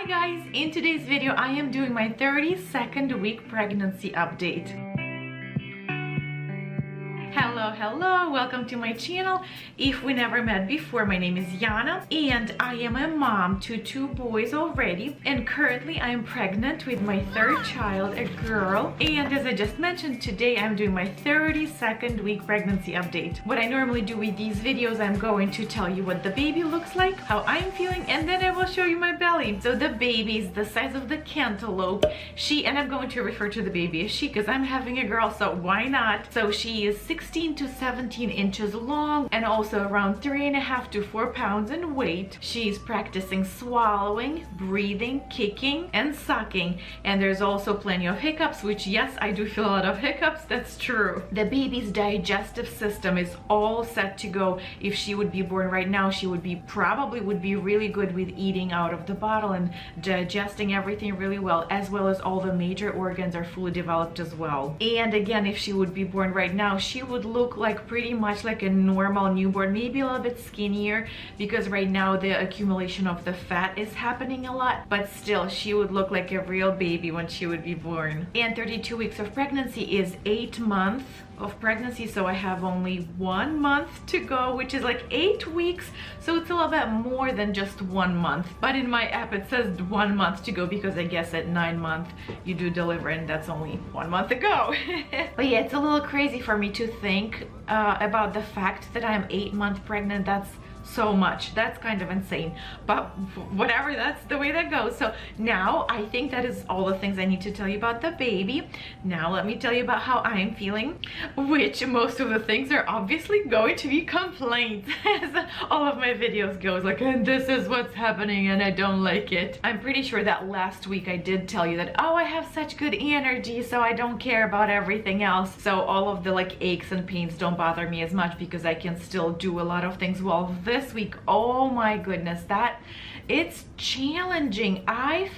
Hi guys, in today's video I am doing my 32nd week pregnancy update. Hello, welcome to my channel. If we never met before, my name is Yana and I am a mom to 2 boys already, and currently I am pregnant with my 3rd child, a girl. And as I just mentioned, today I'm doing my 32nd week pregnancy update. What I normally do with these videos, I'm going to tell you what the baby looks like, how I'm feeling, and then I will show you my belly. So the baby is the size of the cantaloupe. And I'm going to refer to the baby as she because I'm having a girl, so why not? So she is 16 to 17 inches long and also around 3.5 to 4 pounds in weight. She's practicing swallowing, breathing, kicking, and sucking. And there's also plenty of hiccups, which yes, I do feel a lot of hiccups, that's true. The baby's digestive system is all set to go. If she would be born right now, she would be really good with eating out of the bottle and digesting everything really well as all the major organs are fully developed as well. And again, if she would be born right now, she would look like pretty much like a normal newborn, maybe a little bit skinnier because right now the accumulation of the fat is happening a lot, but still she would look like a real baby when she would be born. And 32 weeks of pregnancy is 8 months of pregnancy, so I have only 1 month to go, which is like 8 weeks, so it's a little bit more than just 1 month. But in my app it says 1 month to go because I guess at 9 months you do deliver and that's only 1 month to go. But yeah, it's a little crazy for me to think about the fact that I'm 8 months pregnant. That's so much. That's kind of insane, but whatever, that's the way that goes. So now I think that is all the things I need to tell you about the baby. Now let me tell you about how I'm feeling, which most of the things are obviously going to be complaints as all of my videos goes, like, and this is what's happening and I don't like it. I'm pretty sure that last week I did tell you that, oh, I have such good energy, so I don't care about everything else. So all of the like aches and pains don't bother me as much because I can still do a lot of things. Well, this week, oh my goodness, that it's challenging. I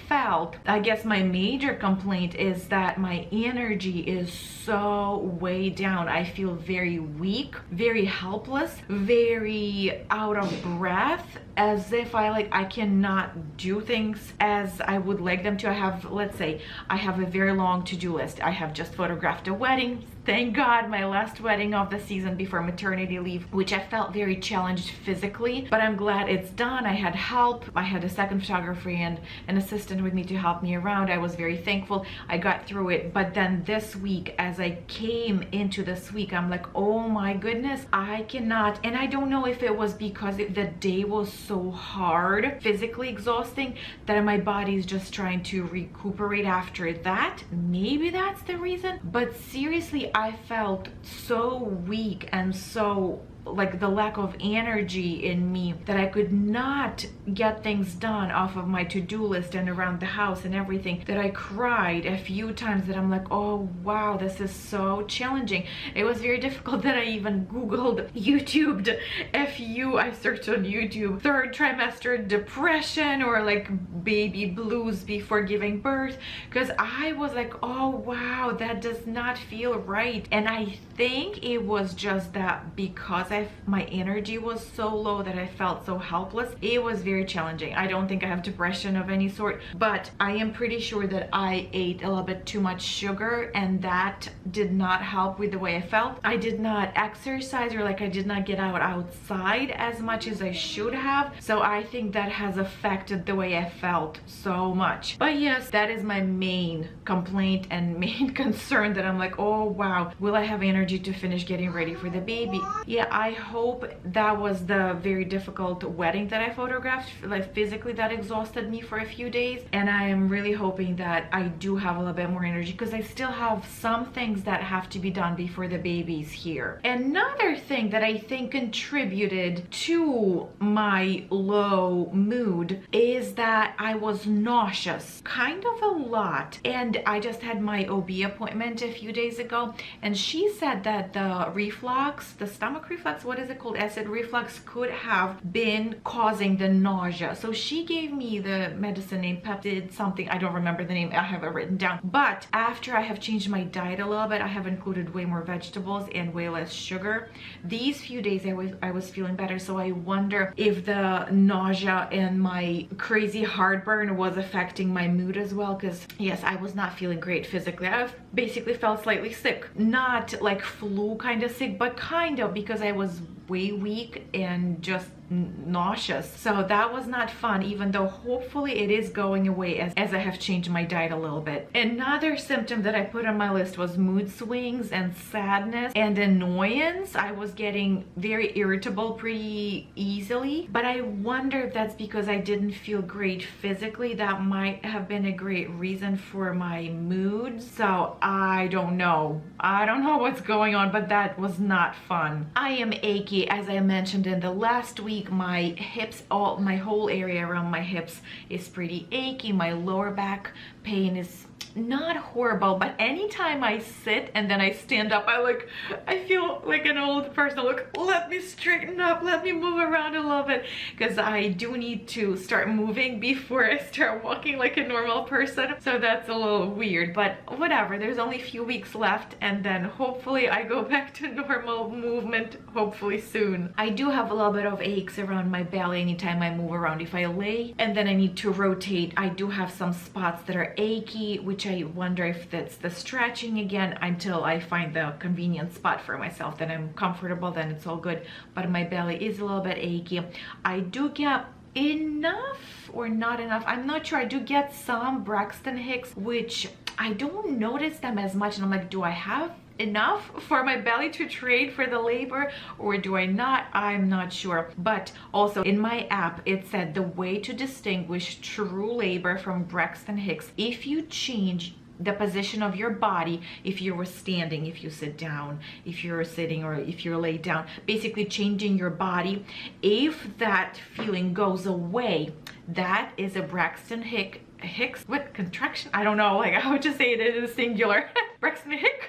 guess my major complaint is that my energy is so way down. I feel very weak, very helpless, very out of breath, as if I cannot do things as I would like them to. I have, let's say, I have a very long to-do list. I have just photographed a wedding. Thank God, my last wedding of the season before maternity leave, which I felt very challenged physically, but I'm glad it's done. I had help. I had a second photographer and an assistant with me to help me around. I was very thankful. I got through it. But then this week, as I came into this week, I'm like, oh my goodness, I cannot. And I don't know if it was because the day was so hard, physically exhausting, that my body's just trying to recuperate after that. Maybe that's the reason. But seriously, I felt so weak and so like the lack of energy in me that I could not get things done off of my to-do list and around the house and everything, that I cried a few times, that I'm like, oh wow, this is so challenging. It was very difficult that I even YouTubed I searched on YouTube 3rd trimester depression or like baby blues before giving birth, because I was like, oh wow, that does not feel right. And I think it was just that because my energy was so low that I felt so helpless. It was very challenging. I don't think I have depression of any sort, but I am pretty sure that I ate a little bit too much sugar and that did not help with the way I felt. I did not exercise, or like I did not get outside as much as I should have. So I think that has affected the way I felt so much. But yes, that is my main complaint and main concern, that I'm like, oh wow, will I have energy to finish getting ready for the baby? Yeah, I hope that was the very difficult wedding that I photographed, like physically that exhausted me for a few days. And I am really hoping that I do have a little bit more energy because I still have some things that have to be done before the baby's here. Another thing that I think contributed to my low mood is that I was nauseous kind of a lot. And I just had my OB appointment a few days ago, and she said that the reflux, the stomach reflux, reflux, what is it called? Acid reflux could have been causing the nausea. So she gave me the medicine name Peptid something. I don't remember the name. I have it written down. But after I have changed my diet a little bit, I have included way more vegetables and way less sugar. These few days I was feeling better. So I wonder if the nausea and my crazy heartburn was affecting my mood as well. Because yes, I was not feeling great physically. I basically felt slightly sick. Not like flu kind of sick, but kind of, because I was way weak and just nauseous. So that was not fun, even though hopefully it is going away as I have changed my diet a little bit. Another symptom that I put on my list was mood swings and sadness and annoyance. I was getting very irritable pretty easily, but I wonder if that's because I didn't feel great physically. That might have been a great reason for my mood. So I don't know. I don't know what's going on, but that was not fun. I am achy, as I mentioned in the last week. My hips, my whole area around my hips is pretty achy. My lower back pain is not horrible, but anytime I sit and then I stand up, I feel like an old person. Look, let me straighten up, let me move around a little bit, because I do need to start moving before I start walking like a normal person. So that's a little weird, but whatever. There's only a few weeks left, and then hopefully I go back to normal movement, hopefully soon. I do have a little bit of aches around my belly anytime I move around. If I lay and then I need to rotate, I do have some spots that are achy, which I wonder if that's the stretching again, until I find the convenient spot for myself. Then I'm comfortable, then it's all good. But my belly is a little bit achy. I do get enough or not enough, I'm not sure. I do get some Braxton Hicks, which I don't notice them as much, and I'm like, do I have enough for my belly to trade for the labor, or do I not? I'm not sure. But also in my app it said the way to distinguish true labor from Braxton Hicks: if you change the position of your body, if you were standing, if you sit down, if you're sitting, or if you're laid down, basically changing your body. If that feeling goes away, that is a Braxton Hicks, what contraction? I don't know, like how to say it in a singular. Braxton Hicks?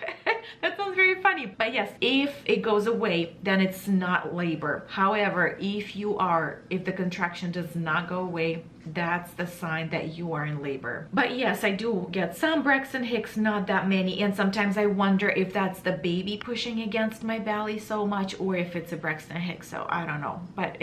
That sounds very funny. But yes, if it goes away, then it's not labor. However, if the contraction does not go away, that's the sign that you are in labor. But yes, I do get some Braxton Hicks, not that many. And sometimes I wonder if that's the baby pushing against my belly so much, or if it's a Braxton Hicks. So I don't know, but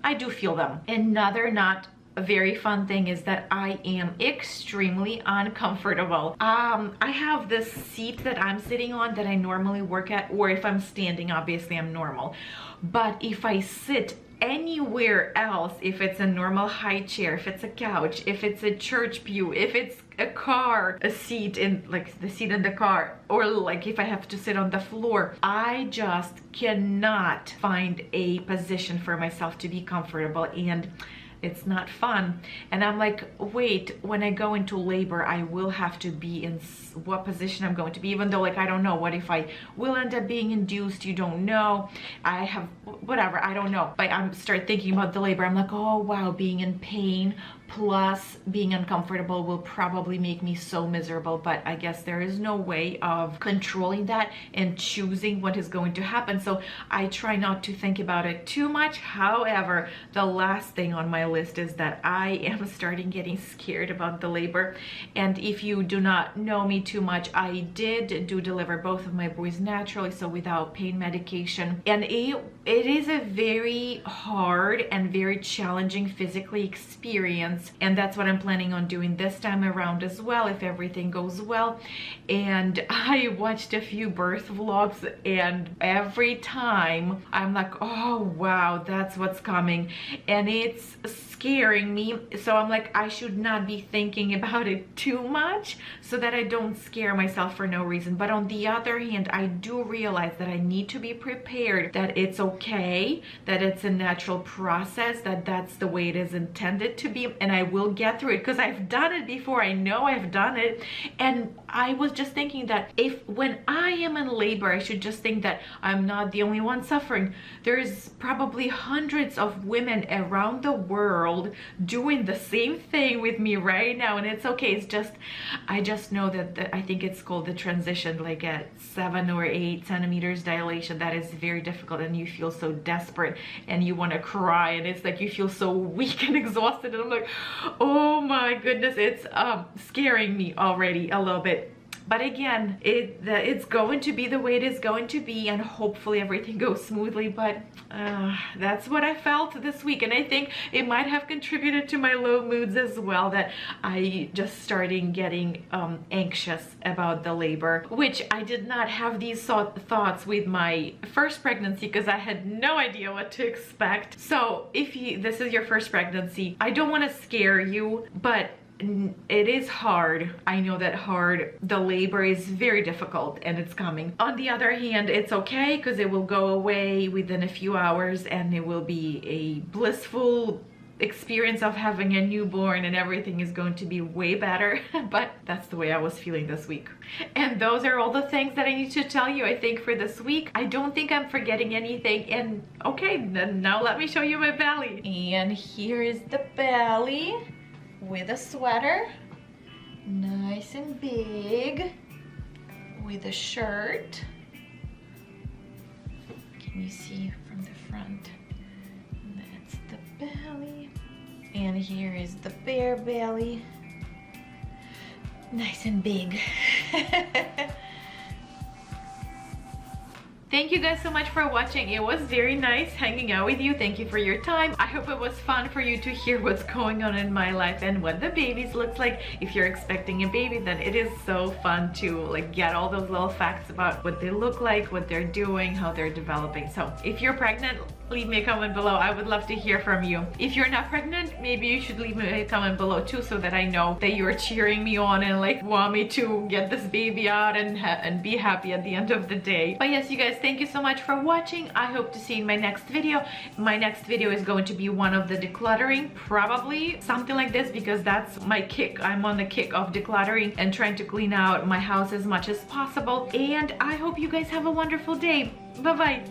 I do feel them. Another not a very fun thing is that I am extremely uncomfortable. I have this seat that I'm sitting on that I normally work at, or if I'm standing, obviously I'm normal. But if I sit anywhere else, if it's a normal high chair, if it's a couch, if it's a church pew, if it's a car, a seat in, like the seat in the car, or like if I have to sit on the floor, I just cannot find a position for myself to be comfortable, and it's not fun. And I'm like, wait, when I go into labor, I will have to be in what position I'm going to be, even though, like, I don't know, what if I will end up being induced? You don't know. I have, whatever, I don't know. But I start thinking about the labor. I'm like, oh wow, being in pain plus being uncomfortable will probably make me so miserable. But I guess there is no way of controlling that and choosing what is going to happen. So I try not to think about it too much. However, the last thing on my list is that I am starting getting scared about the labor. And if you do not know me too much, I did deliver both of my boys naturally, so without pain medication. And it is a very hard and very challenging physically experience. And that's what I'm planning on doing this time around as well, if everything goes well. And I watched a few birth vlogs, and every time I'm like, oh wow, that's what's coming. And it's scaring me. So I'm like, I should not be thinking about it too much so that I don't scare myself for no reason. But on the other hand, I do realize that I need to be prepared, that it's okay, that it's a natural process, that that's the way it is intended to be. And and I will get through it because I've done it before. I know I've done it. And I was just thinking that when I am in labor, I should just think that I'm not the only one suffering. There's probably hundreds of women around the world doing the same thing with me right now, and it's okay. It's just, I just know that I think it's called the transition, like at 7 or 8 centimeters dilation. That is very difficult, and you feel so desperate and you want to cry, and it's like you feel so weak and exhausted, and I'm like, oh my goodness, it's scaring me already a little bit. But again, it's going to be the way it is going to be, and hopefully everything goes smoothly. But that's what I felt this week, and I think it might have contributed to my low moods as well, that I just started getting anxious about the labor, which I did not have these thoughts with my first pregnancy because I had no idea what to expect. So if this is your first pregnancy, I don't want to scare you, but it is hard. I know that hard. The labor is very difficult and it's coming. On the other hand, it's okay because it will go away within a few hours, and it will be a blissful experience of having a newborn, and everything is going to be way better. But that's the way I was feeling this week. And those are all the things that I need to tell you, I think, for this week. I don't think I'm forgetting anything. And okay, now let me show you my belly. And here is the belly with a sweater, nice and big, with a shirt. Can you see from the front? That's the belly. And here is the bare belly, nice and big. Thank you guys so much for watching. It was very nice hanging out with you. Thank you for your time. I hope it was fun for you to hear what's going on in my life and what the babies looks like. If you're expecting a baby, then it is so fun to like get all those little facts about what they look like, what they're doing, how they're developing. So if you're pregnant, leave me a comment below. I would love to hear from you. If you're not pregnant, maybe you should leave me a comment below too, so that I know that you're cheering me on and like want me to get this baby out and be happy at the end of the day. But yes, you guys, thank you so much for watching. I hope to see you in my next video. My next video is going to be one of the decluttering, probably something like this, because that's my kick. I'm on the kick of decluttering and trying to clean out my house as much as possible. And I hope you guys have a wonderful day. Bye-bye.